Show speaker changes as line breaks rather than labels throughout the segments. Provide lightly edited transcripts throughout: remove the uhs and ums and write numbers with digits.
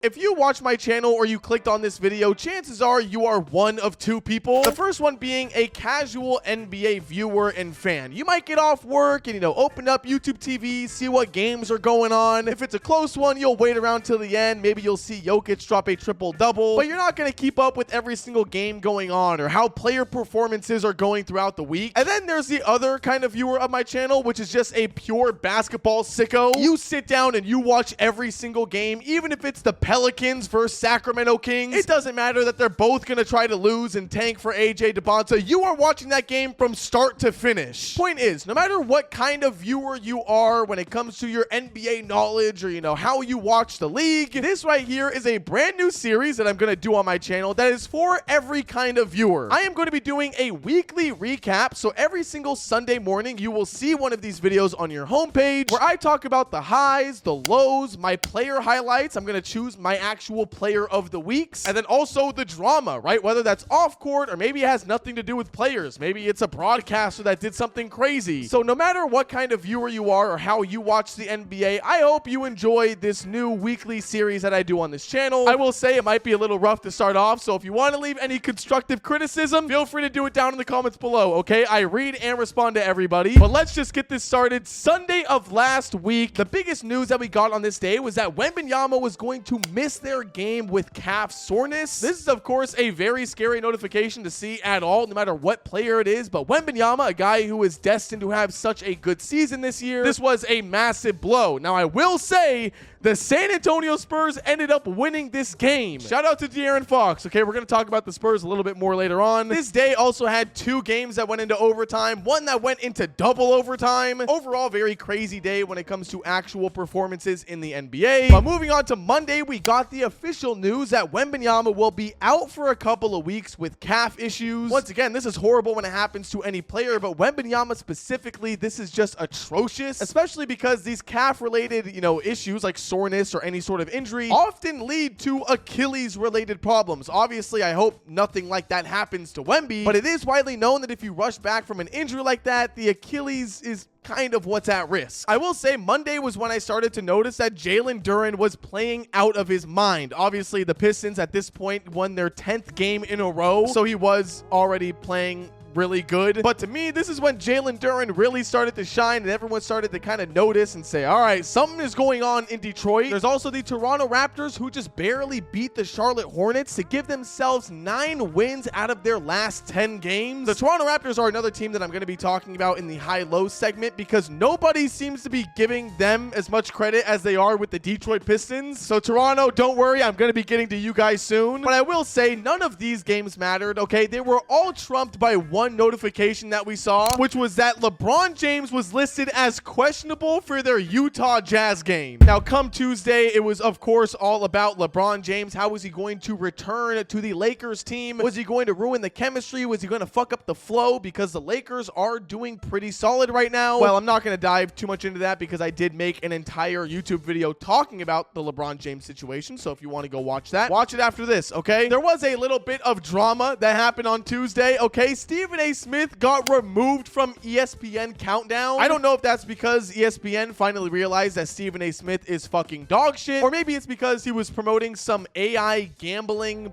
If you watch my channel or you clicked on this video, chances are you are one of two people. The first one being a casual NBA viewer and fan. You might get off work and, open up YouTube TV, see what games are going on. If it's a close one, you'll wait around till the end. Maybe you'll see Jokic drop a triple-double, but you're not going to keep up with every single game going on or how player performances are going throughout the week. And then there's the other kind of viewer of my channel, which is just a pure basketball sicko. You sit down and you watch every single game, even if it's the Pelicans versus Sacramento Kings. It doesn't matter that they're both going to try to lose and tank for AJ DeBonta. You are watching that game from start to finish. Point is, no matter what kind of viewer you are when it comes to your NBA knowledge or, how you watch the league, this right here is a brand new series that I'm going to do on my channel that is for every kind of viewer. I am going to be doing a weekly recap, so every single Sunday morning, you will see one of these videos on your homepage where I talk about the highs, the lows, my player highlights. I'm going to choose my actual player of the weeks, and then also the drama, right? Whether that's off court or maybe it has nothing to do with players. Maybe it's a broadcaster that did something crazy. So no matter what kind of viewer you are or how you watch the NBA, I hope you enjoy this new weekly series that I do on this channel. I will say it might be a little rough to start off, so if you want to leave any constructive criticism, feel free to do it down in the comments below, okay? I read and respond to everybody, but let's just get this started. Sunday of last week, the biggest news that we got on this day was that Wembanyama was going to miss their game with calf soreness. This is, of course, a very scary notification to see at all, no matter what player it is, but Wembanyama, a guy who is destined to have such a good season this year, this was a massive blow. Now, I will say the San Antonio Spurs ended up winning this game. Shout out to De'Aaron Fox. Okay, we're going to talk about the Spurs a little bit more later on. This day also had two games that went into overtime, one that went into double overtime. Overall, very crazy day when it comes to actual performances in the NBA. But moving on to Monday, we got the official news that Wembanyama will be out for a couple of weeks with calf issues. Once again, this is horrible when it happens to any player, but Wembanyama specifically, this is just atrocious, especially because these calf-related, issues like soreness or any sort of injury often lead to Achilles-related problems. Obviously, I hope nothing like that happens to Wemby, but it is widely known that if you rush back from an injury like that, the Achilles is kind of what's at risk. I will say Monday was when I started to notice that Jalen Duren was playing out of his mind. Obviously, the Pistons at this point won their 10th game in a row, so he was already playing really good. But to me, this is when Jalen Duren really started to shine and everyone started to kind of notice and say, all right, something is going on in Detroit. There's also the Toronto Raptors who just barely beat the Charlotte Hornets to give themselves 9 wins out of their last 10 games. The Toronto Raptors are another team that I'm going to be talking about in the high-low segment because nobody seems to be giving them as much credit as they are with the Detroit Pistons. So Toronto, don't worry, I'm going to be getting to you guys soon. But I will say none of these games mattered, okay? They were all trumped by one notification that we saw, which was that LeBron James was listed as questionable for their Utah Jazz game. Now, come Tuesday, it was, of course, all about LeBron James. How was he going to return to the Lakers team? Was he going to ruin the chemistry? Was he going to fuck up the flow? Because the Lakers are doing pretty solid right now. Well, I'm not going to dive too much into that because I did make an entire YouTube video talking about the LeBron James situation. So if you want to go watch that, watch it after this, okay? There was a little bit of drama that happened on Tuesday, okay? Stephen A. Smith got removed from ESPN Countdown. I don't know if that's because ESPN finally realized that Stephen A. Smith is fucking dog shit, or maybe it's because he was promoting some AI gambling,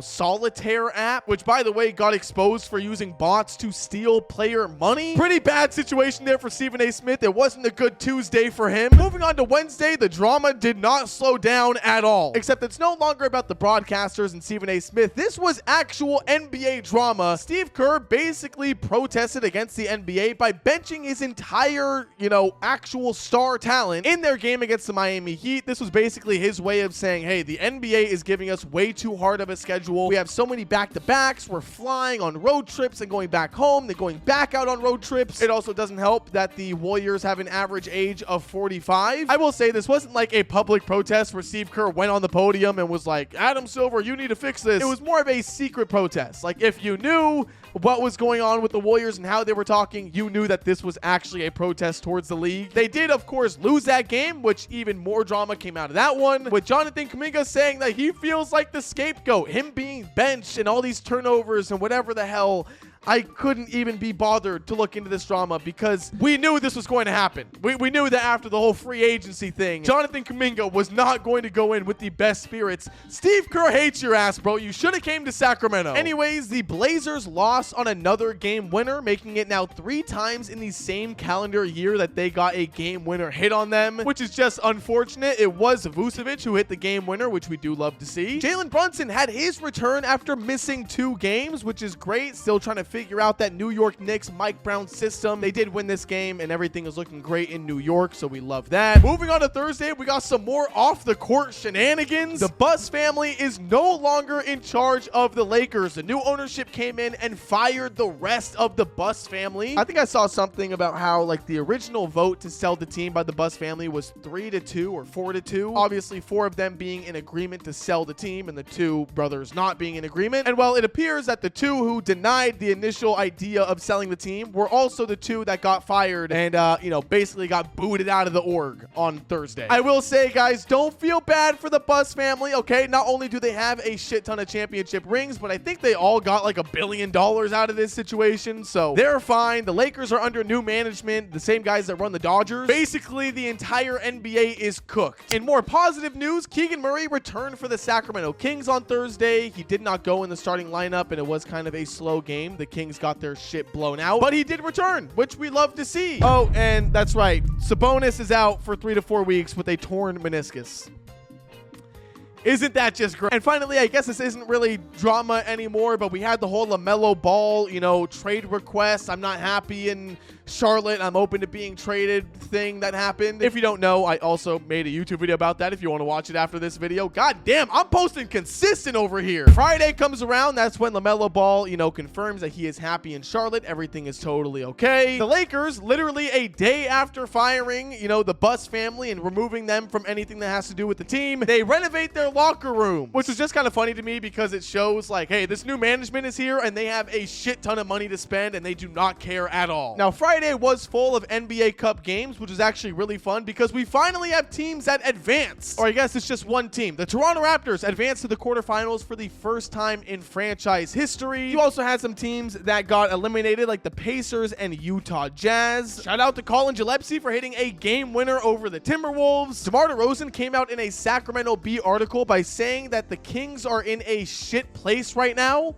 solitaire app, which, by the way, got exposed for using bots to steal player money. Pretty bad situation there for Stephen A. Smith. It wasn't a good Tuesday for him. Moving on to Wednesday, the drama did not slow down at all, except it's no longer about the broadcasters and Stephen A. Smith. This was actual NBA drama. Steve Kerr basically protested against the NBA by benching his entire, actual star talent in their game against the Miami Heat. This was basically his way of saying, hey, the NBA is giving us way too hard of a schedule. We have so many back-to-backs. We're flying on road trips and going back home. They're going back out on road trips. It also doesn't help that the Warriors have an average age of 45. I will say this wasn't like a public protest where Steve Kerr went on the podium and was like, Adam Silver, you need to fix this. It was more of a secret protest. Like, if you knew what was going on with the Warriors and how they were talking, you knew that this was actually a protest towards the league. They did, of course, lose that game, which even more drama came out of that one, with Jonathan Kuminga saying that he feels like the scapegoat, him being benched and all these turnovers and whatever the hell. I couldn't even be bothered to look into this drama because we knew this was going to happen. We knew that after the whole free agency thing, Jonathan Kuminga was not going to go in with the best spirits. Steve Kerr hates your ass, bro. You should have came to Sacramento. Anyways, the Blazers lost on another game winner, making it now 3 times in the same calendar year that they got a game winner hit on them, which is just unfortunate. It was Vucevic who hit the game winner, which we do love to see. Jalen Brunson had his return after missing 2 games, which is great. Still trying to figure out that New York Knicks Mike Brown system. They did win this game and everything is looking great in New York, so we love that. Moving on to Thursday, we got some more off the court shenanigans. The Buss family is no longer in charge of the Lakers. The new ownership came in and fired the rest of the Buss family. I think I saw something about how like the original vote to sell the team by the Buss family was 3-2 or 4-2. Obviously 4 of them being in agreement to sell the team and the 2 brothers not being in agreement. And well, it appears that the 2 who denied the initial idea of selling the team were also the 2 that got fired and, you know, basically got booted out of the org on Thursday. I will say, guys, don't feel bad for the Buss family, okay? Not only do they have a shit ton of championship rings, but I think they all got like $1 billion out of this situation, so they're fine. The Lakers are under new management, the same guys that run the Dodgers. Basically, the entire NBA is cooked. In more positive news, Keegan Murray returned for the Sacramento Kings on Thursday. He did not go in the starting lineup, and it was kind of a slow game. The Kings got their shit blown out, but he did return, which we love to see. Oh, and that's right. Sabonis is out for 3 to 4 weeks with a torn meniscus. Isn't that just great? And finally, I guess this isn't really drama anymore, but we had the whole LaMelo Ball, you know, trade request. I'm not happy in Charlotte. I'm open to being traded thing that happened. If you don't know, I also made a YouTube video about that if you want to watch it after this video. God damn, I'm posting consistent over here. Friday comes around. That's when LaMelo Ball, you know, confirms that he is happy in Charlotte. Everything is totally okay. The Lakers, literally a day after firing, you know, the Buss family and removing them from anything that has to do with the team, they renovate their locker room, which was just kind of funny to me because it shows like, hey, this new management is here and they have a shit ton of money to spend and they do not care at all. Now, Friday was full of NBA Cup games, which is actually really fun because we finally have teams that advance. Or I guess it's just one team. The Toronto Raptors advanced to the quarterfinals for the first time in franchise history. You also had some teams that got eliminated like the Pacers and Utah Jazz. Shout out to Colin Gillespie for hitting a game winner over the Timberwolves. DeMar DeRozan came out in a Sacramento Bee article by saying that the Kings are in a shit place right now.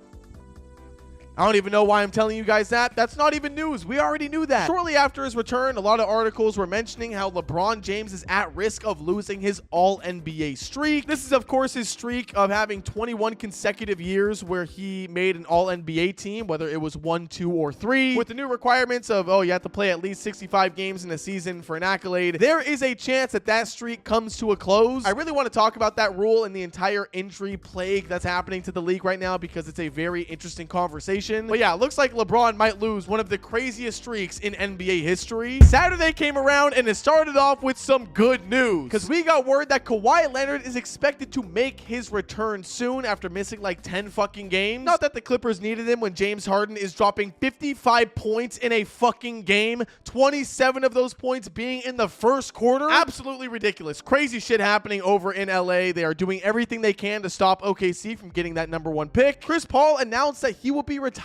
I don't even know why I'm telling you guys that. That's not even news. We already knew that. Shortly after his return, a lot of articles were mentioning how LeBron James is at risk of losing his All-NBA streak. This is, of course, his streak of having 21 consecutive years where he made an All-NBA team, whether it was 1, 2, or 3. With the new requirements of, oh, you have to play at least 65 games in a season for an accolade, there is a chance that that streak comes to a close. I really want to talk about that rule and the entire injury plague that's happening to the league right now because it's a very interesting conversation. But yeah, it looks like LeBron might lose one of the craziest streaks in NBA history. Saturday came around and it started off with some good news because we got word that Kawhi Leonard is expected to make his return soon after missing like 10 fucking games. Not that the Clippers needed him when James Harden is dropping 55 points in a fucking game, 27 of those points being in the first quarter. Absolutely ridiculous. Crazy shit happening over in LA. They are doing everything they can to stop OKC from getting that #1 pick. Chris Paul announced that he will be retiring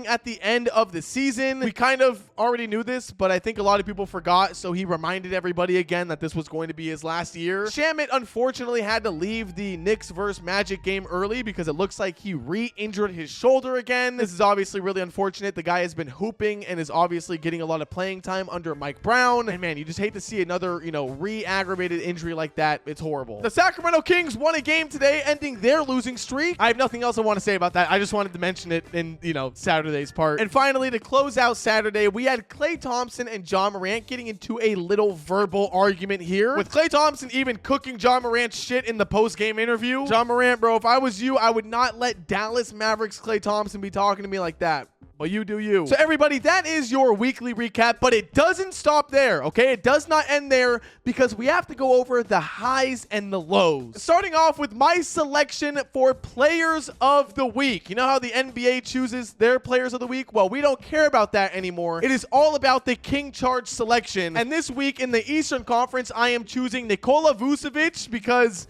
at the end of the season. We kind of already knew this, but I think a lot of people forgot, so he reminded everybody again that this was going to be his last year. Shamet unfortunately had to leave the Knicks vs Magic game early because it looks like he re-injured his shoulder again. This is obviously really unfortunate. The guy has been hooping and is obviously getting a lot of playing time under Mike Brown. And man, you just hate to see another, you know, re-aggravated injury like that. It's horrible. The Sacramento Kings won a game today, ending their losing streak. I have nothing else I want to say about that. I just wanted to mention it in, you know, Saturday's part. And finally, to close out Saturday, we had Klay Thompson and John Morant getting into a little verbal argument here, with Klay Thompson even cooking John Morant's shit in the post-game interview. John Morant, bro, if I was you, I would not let Dallas Mavericks Klay Thompson be talking to me like that. Well, you do you. So everybody, that is your weekly recap, but it doesn't stop there, okay? It does not end there because we have to go over the highs and the lows. Starting off with my selection for players of the week. You know how the NBA chooses their players of the week? Well, we don't care about that anymore. It is all about the King Charge selection. And this week in the Eastern Conference, I am choosing Nikola Vucevic because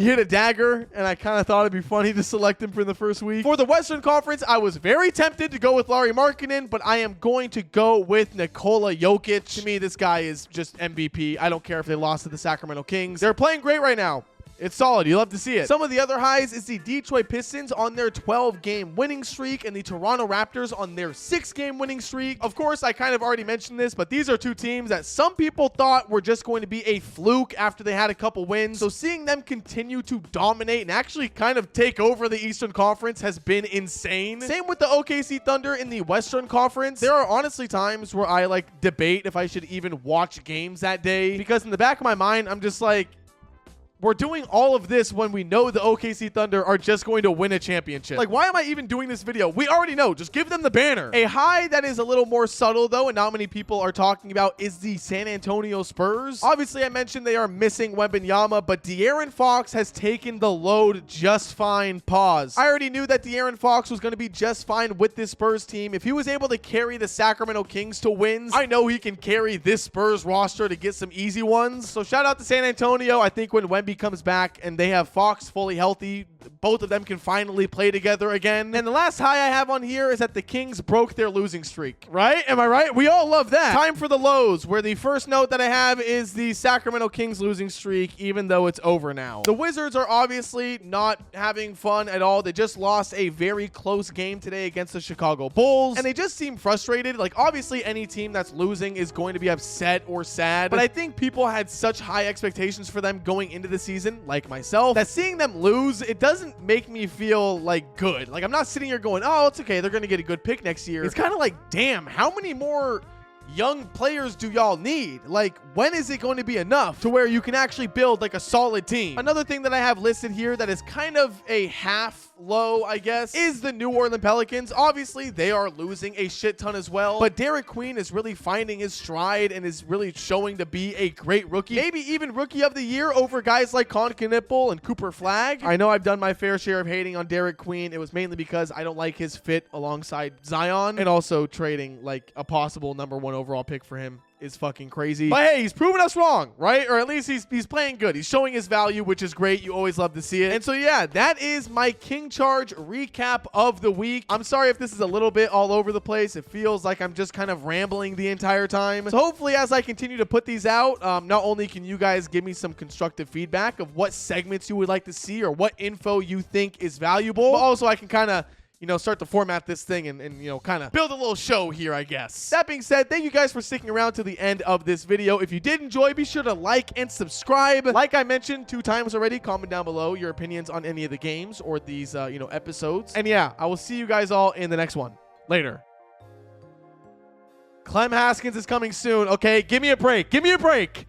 He hit a dagger, and I kind of thought it'd be funny to select him for the first week. For the Western Conference, I was very tempted to go with Lauri Markkanen, but I am going to go with Nikola Jokic. To me, this guy is just MVP. I don't care if they lost to the Sacramento Kings. They're playing great right now. It's solid. You love to see it. Some of the other highs is the Detroit Pistons on their 12-game winning streak and the Toronto Raptors on their 6-game winning streak. Of course, I kind of already mentioned this, but these are two teams that some people thought were just going to be a fluke after they had a couple wins. So seeing them continue to dominate and actually kind of take over the Eastern Conference has been insane. Same with the OKC Thunder in the Western Conference. There are honestly times where I debate if I should even watch games that day, because in the back of my mind, I'm just like, we're doing all of this when we know the OKC Thunder are just going to win a championship. Why am I even doing this video? We already know. Just give them the banner. A high that is a little more subtle, though, and not many people are talking about is the San Antonio Spurs. Obviously, I mentioned they are missing Wembanyama, but De'Aaron Fox has taken the load just fine. Pause. I already knew that De'Aaron Fox was going to be just fine with this Spurs team. If he was able to carry the Sacramento Kings to wins, I know he can carry this Spurs roster to get some easy ones. So shout out to San Antonio. I think when Wemby comes back and they have Fox fully healthy, both of them can finally play together again. And the last high I have on here is that the Kings broke their losing streak. Right? Am I right? We all love that. Time for the lows, where the first note that I have is the Sacramento Kings losing streak, even though it's over now. The Wizards are obviously not having fun at all. They just lost a very close game today against the Chicago Bulls, and they just seem frustrated. Obviously, any team that's losing is going to be upset or sad, but I think people had such high expectations for them going into the season, like myself, that seeing them lose, it doesn't make me feel good. I'm not sitting here going, oh, it's okay, they're going to get a good pick next year. It's kind of damn, how many more young players do y'all need? When is it going to be enough to where you can actually build a solid team? Another thing that I have listed here that is kind of a half low, I guess, is the New Orleans Pelicans. Obviously, they are losing a shit ton as well, but Derek Queen is really finding his stride and is really showing to be a great rookie. Maybe even rookie of the year over guys like Con Knipple and Cooper Flagg. I know I've done my fair share of hating on Derek Queen. It was mainly because I don't like his fit alongside Zion, and also trading a possible #1 overall pick for him is fucking crazy. But hey, he's proven us wrong, right? Or at least he's playing good. He's showing his value, which is great. You always love to see it. And so yeah, that is my King Charge recap of the week. I'm sorry if this is a little bit all over the place. It feels like I'm just kind of rambling the entire time. So hopefully as I continue to put these out, not only can you guys give me some constructive feedback of what segments you would like to see or what info you think is valuable, but also I can kind of start to format this thing and kind of build a little show here, I guess. That being said, thank you guys for sticking around to the end of this video. If you did enjoy, be sure to like and subscribe. Like I mentioned 2 times already, comment down below your opinions on any of the games or these, episodes. And yeah, I will see you guys all in the next one. Later. Clem Haskins is coming soon, okay? Give me a break. Give me a break.